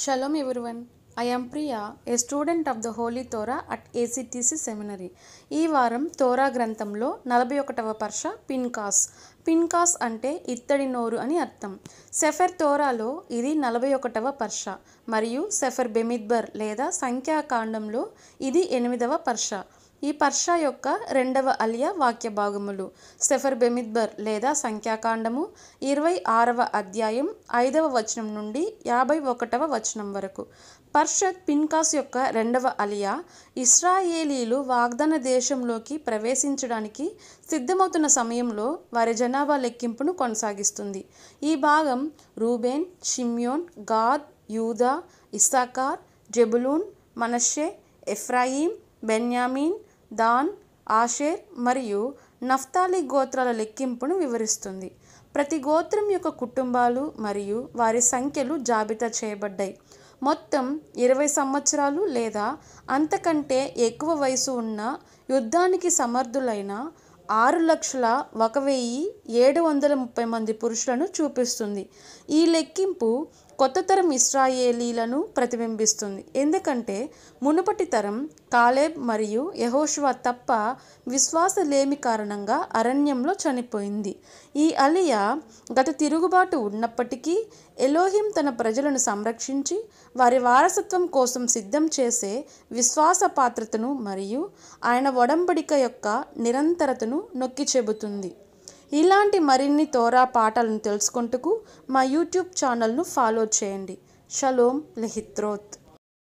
Shalom everyone. I am Priya, a student of the Holy Torah at ACTC Seminary. ఈ వారం తోరా గ్రంథంలో 41వ పర్ష పిన్కాస్ అంటే ఇత్తడి నోరు అని అర్థం. సెఫర్ తోరాలో ఇది 41వ పర్ష మరియు సెఫర్ బెమిద్బర్ లేదా సంఖ్యాకాండంలో ఇది 8వ పర్ష. ఈ పర్ష యొక్క రెండవ అలియా వాక్య భాగములు సెఫర్ బెమిద్బర్ లేదా సంఖ్యాకాండము 26వ అధ్యాయం 5వ వచనం నుండి 51వ వచనం వరకు. పర్షత్ పిన్కాస్ యొక్క రెండవ అలియా ఇశ్రాయేలీలు వాగ్దాన దేశంలోకి ప్రవేశించడానికి సిద్ధమవుతున్న సమయంలో వారి జనాభా లెక్కింపును కొనసాగిస్తుంది. ఈ భాగం రూబేన్, షిమ్యోన్, గాద్, యూదా, ఇస్సాకార్, జెబులూన్, మనష్షే, ఎఫ్రాయిం, బెన్యామీన్, దాన్, ఆషేర్ మరియు నఫ్తాలి గోత్రాల లెక్కింపును వివరిస్తుంది. ప్రతి గోత్రం యొక్క కుటుంబాలు మరియు వారి సంఖ్యలు జాబితా చేయబడ్డాయి. మొత్తం 20 సంవత్సరాలు లేదా అంతకంటే ఎక్కువ వయసు ఉన్న యుద్ధానికి సమర్థులైన 6,01,730 మంది పురుషులను చూపిస్తుంది. ఈ లెక్కింపు కొత్త తరం ఇశ్రాయేలీలను ప్రతిబింబిస్తుంది, ఎందుకంటే మునుపటి తరం కాలేబ్ మరియు యెహోషువ తప్ప విశ్వాసలేమి కారణంగా అరణ్యంలో చనిపోయింది. ఈ అలియా గత తిరుగుబాటు ఉన్నప్పటికీ ఎలోహిం తన ప్రజలను సంరక్షించి వారి వారసత్వం కోసం సిద్ధం చేసే విశ్వాస పాత్రతను మరియు ఆయన ఒడంబడిక యొక్క నిరంతరతను నొక్కి చెబుతుంది. ఇలాంటి మరిన్ని తోరా పాఠాలను తెలుసుకుంటూ మా యూట్యూబ్ ఛానల్ను ఫాలో చేయండి. షలోమ్ లెహిత్రోత్.